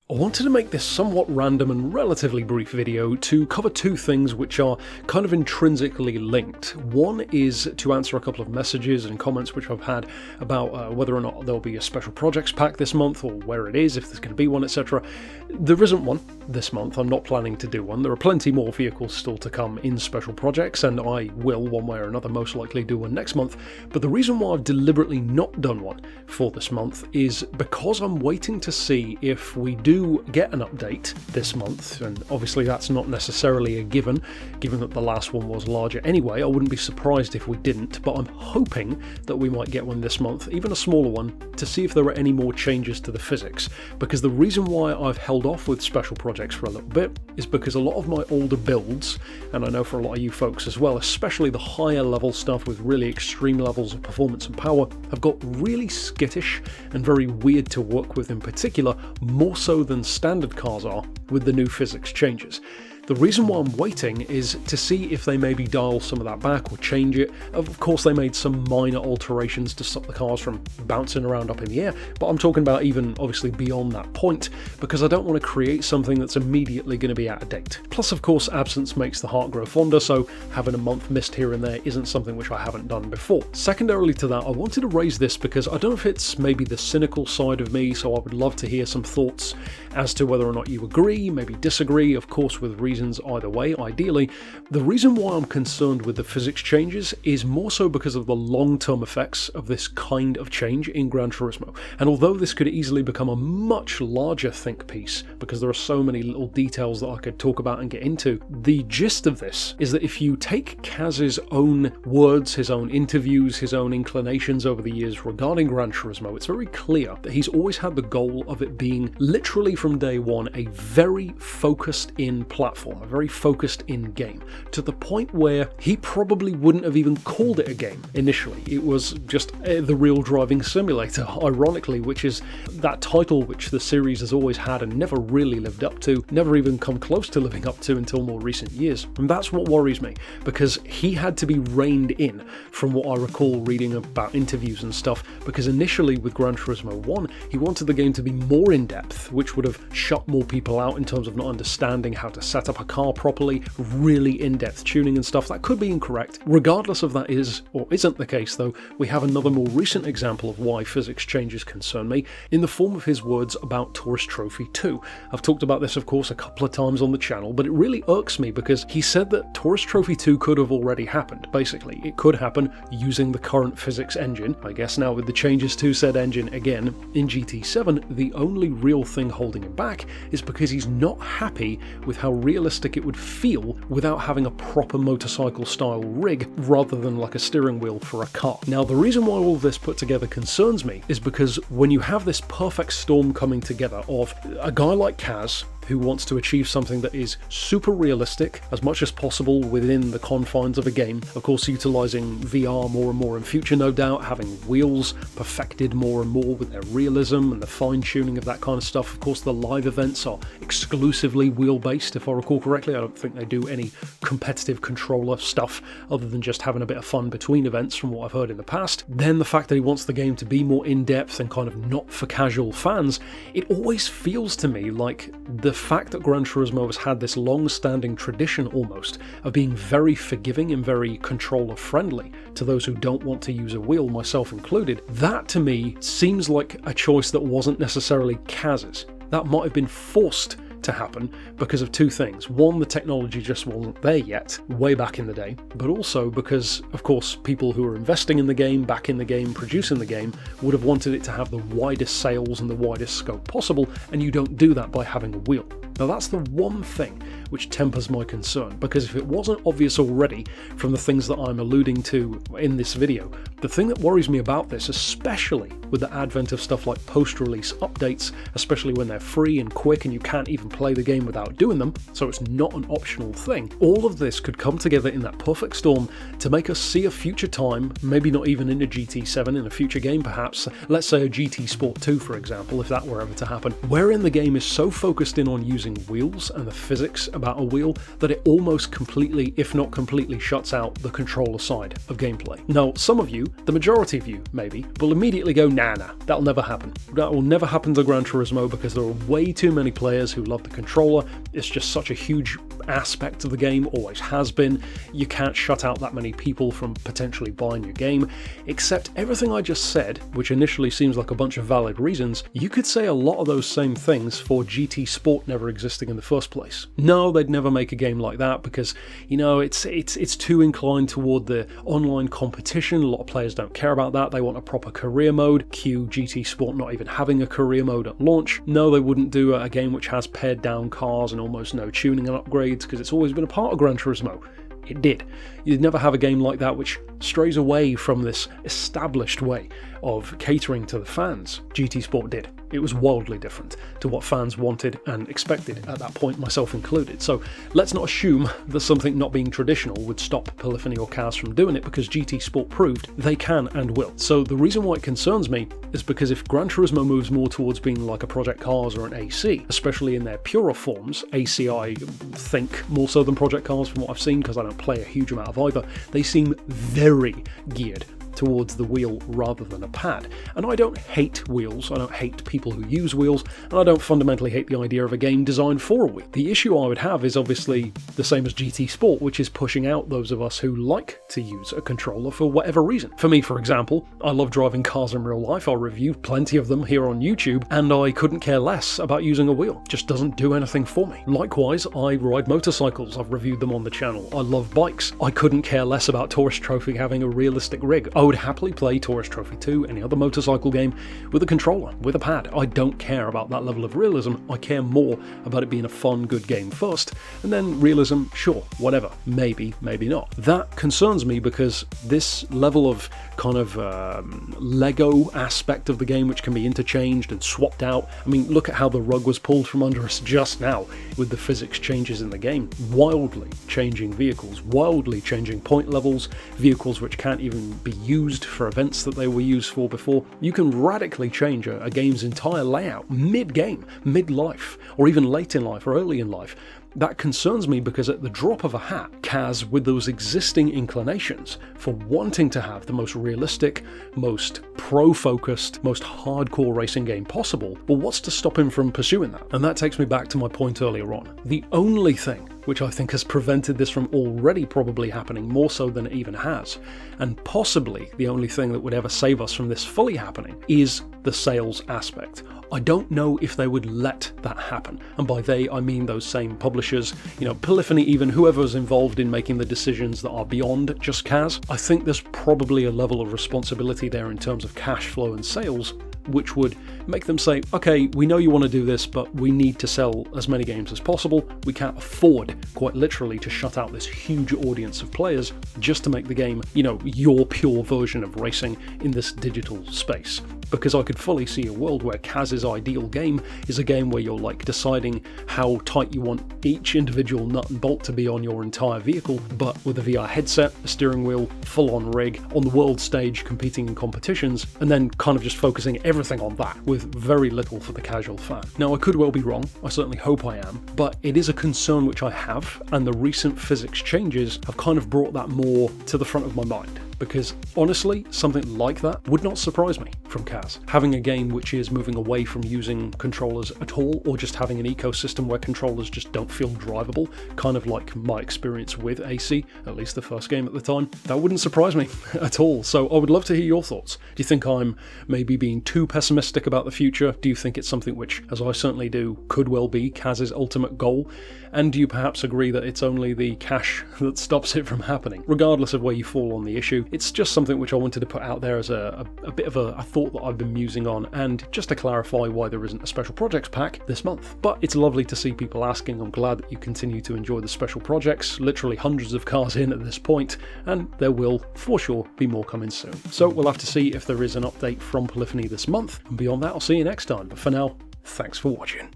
I wanted to make this somewhat random and relatively brief video to cover two things which are kind of intrinsically linked. One is to answer a couple of messages and comments which I've had about whether or not there'll be a special projects pack this month or where it is, if there's going to be one, etc. There isn't one this month. I'm not planning to do one. There are plenty more vehicles still to come in special projects, and I will, one way or another, most likely do one next month. But the reason why I've deliberately not done one for this month is because I'm waiting to see if we do get an update this month, and obviously that's not necessarily a given that the last one was larger anyway. I wouldn't be surprised if we didn't, but I'm hoping that we might get one this month, even a smaller one, to see if there are any more changes to the physics. Because the reason why I've held off with special projects for a little bit is because a lot of my older builds, and I know for a lot of you folks as well, especially the higher level stuff with really extreme levels of performance and power, have got really skittish and very weird to work with, in particular, more so than standard cars are with the new physics changes. The reason why I'm waiting is to see if they maybe dial some of that back or change it. Of course, they made some minor alterations to stop the cars from bouncing around up in the air, but I'm talking about even obviously beyond that point, because I don't want to create something that's immediately going to be out of date. Plus, of course, absence makes the heart grow fonder, so having a month missed here and there isn't something which I haven't done before. Secondarily to that, I wanted to raise this because I don't know if it's maybe the cynical side of me, so I would love to hear some thoughts as to whether or not you agree, maybe disagree, of course with reasons either way, ideally. The reason why I'm concerned with the physics changes is more so because of the long-term effects of this kind of change in Gran Turismo. And although this could easily become a much larger think piece, because there are so many little details that I could talk about and get into, the gist of this is that if you take Kaz's own words, his own interviews, his own inclinations over the years regarding Gran Turismo, it's very clear that he's always had the goal of it being, literally from day one, a very focused in platform, a very focused in game, to the point where he probably wouldn't have even called it a game initially. It was just the real driving simulator, ironically, which is that title which the series has always had and never really lived up to, never even come close to living up to until more recent years. And that's what worries me, because he had to be reined in, from what I recall reading about interviews and stuff, because initially with Gran Turismo 1 he wanted the game to be more in depth, which would have shut more people out in terms of not understanding how to set up a car properly, really in-depth tuning and stuff. That could be incorrect. Regardless of that is or isn't the case though, we have another more recent example of why physics changes concern me, in the form of his words about Tourist Trophy 2. I've talked about this of course a couple of times on the channel, but it really irks me because he said that Tourist Trophy 2 could have already happened. Basically, it could happen using the current physics engine. I guess now with the changes to said engine again in GT7, the only real thing holding him back is because he's not happy with how realistic it would feel without having a proper motorcycle style rig rather than like a steering wheel for a car. Now, the reason why all of this put together concerns me is because when you have this perfect storm coming together of a guy like Kaz, who wants to achieve something that is super realistic as much as possible within the confines of a game, of course utilising VR more and more in future, no doubt, having wheels perfected more and more with their realism and the fine-tuning of that kind of stuff. Of course, the live events are exclusively wheel-based, if I recall correctly. I don't think they do any competitive controller stuff other than just having a bit of fun between events from what I've heard in the past. Then the fact that he wants the game to be more in-depth and kind of not for casual fans, it always feels to me like the fact that Gran Turismo has had this long-standing tradition almost of being very forgiving and very controller-friendly to those who don't want to use a wheel, myself included, that to me seems like a choice that wasn't necessarily Kaz's. That might have been forced to happen because of two things. One, the technology just wasn't there yet, way back in the day, but also because, of course, people who are investing in the game, back in the game, producing the game, would have wanted it to have the widest sales and the widest scope possible, and you don't do that by having a wheel. Now that's the one thing which tempers my concern, because if it wasn't obvious already from the things that I'm alluding to in this video, the thing that worries me about this, especially with the advent of stuff like post-release updates, especially when they're free and quick and you can't even play the game without doing them, so it's not an optional thing, all of this could come together in that perfect storm to make us see a future time, maybe not even in a GT7, in a future game perhaps, let's say a GT Sport 2 for example, if that were ever to happen, wherein the game is so focused in on using using wheels and the physics about a wheel that it almost completely, if not completely, shuts out the controller side of gameplay. Now, some of you, the majority of you maybe, will immediately go, nah, that'll never happen. That will never happen to Gran Turismo because there are way too many players who love the controller. It's just such a huge aspect of the game, always has been. You can't shut out that many people from potentially buying your game. Except everything I just said, which initially seems like a bunch of valid reasons, you could say a lot of those same things for GT Sport never existing in the first place. No, they'd never make a game like that because, you know, it's too inclined toward the online competition. A lot of players don't care about that. They want a proper career mode. Cue GT Sport not even having a career mode at launch. No, they wouldn't do a game which has pared down cars and almost no tuning and upgrades because it's always been a part of Gran Turismo. It did. You'd never have a game like that which strays away from this established way of catering to the fans. GT Sport did. It was wildly different to what fans wanted and expected at that point, myself included. So let's not assume that something not being traditional would stop Polyphony or Kaz from doing it, because GT Sport proved they can and will. So the reason why it concerns me is because if Gran Turismo moves more towards being like a Project Cars or an AC, especially in their purer forms, AC I think more so than Project Cars from what I've seen, because I don't play a huge amount of either, they seem very geared towards the wheel rather than a pad. And I don't hate wheels, I don't hate people who use wheels, and I don't fundamentally hate the idea of a game designed for a wheel. The issue I would have is obviously the same as GT Sport, which is pushing out those of us who like to use a controller for whatever reason. For me, for example, I love driving cars in real life, I'll review plenty of them here on YouTube, and I couldn't care less about using a wheel. It just doesn't do anything for me. Likewise, I ride motorcycles, I've reviewed them on the channel. I love bikes. I couldn't care less about Tourist Trophy having a realistic rig. I would happily play Tourist Trophy 2, any other motorcycle game, with a controller, with a pad. I don't care about that level of realism. I care more about it being a fun, good game first, and then realism, sure, whatever, maybe, maybe not. That concerns me because this level of kind of Lego aspect of the game, which can be interchanged and swapped out. I mean, look at how the rug was pulled from under us just now with the physics changes in the game. Wildly changing vehicles, wildly changing point levels, vehicles which can't even be used for events that they were used for before. You can radically change a game's entire layout mid-game, mid-life, or even late in life or early in life. That concerns me because at the drop of a hat, Kaz, with those existing inclinations for wanting to have the most realistic, most pro-focused, most hardcore racing game possible, well, what's to stop him from pursuing that? And that takes me back to my point earlier on. The only thing which I think has prevented this from already probably happening more so than it even has, and possibly the only thing that would ever save us from this fully happening, is the sales aspect. I don't know if they would let that happen, and by they I mean those same publishers, you know, Polyphony, even whoever's involved in making the decisions that are beyond just Kaz. I think there's probably a level of responsibility there in terms of cash flow and sales, which would make them say, okay, we know you want to do this, but we need to sell as many games as possible. We can't afford, quite literally, to shut out this huge audience of players just to make the game, you know, your pure version of racing in this digital space. Because I could fully see a world where Kaz's ideal game is a game where you're like deciding how tight you want each individual nut and bolt to be on your entire vehicle, but with a VR headset, a steering wheel, full-on rig, on the world stage competing in competitions, and then kind of just focusing everything on that, with very little for the casual fan. Now, I could well be wrong, I certainly hope I am, but it is a concern which I have, and the recent physics changes have kind of brought that more to the front of my mind. Because honestly, something like that would not surprise me from Kaz. Having a game which is moving away from using controllers at all, or just having an ecosystem where controllers just don't feel drivable, kind of like my experience with AC, at least the first game at the time, that wouldn't surprise me at all. So I would love to hear your thoughts. Do you think I'm maybe being too pessimistic about the future? Do you think it's something which, as I certainly do, could well be Kaz's ultimate goal? And do you perhaps agree that it's only the cash that stops it from happening? Regardless of where you fall on the issue, it's just something which I wanted to put out there as a bit of a thought that I've been musing on, and just to clarify why there isn't a special projects pack this month. But it's lovely to see people asking. I'm glad that you continue to enjoy the special projects, literally hundreds of cars in at this point, and there will for sure be more coming soon. So we'll have to see if there is an update from Polyphony this month, and beyond that I'll see you next time. But for now, thanks for watching.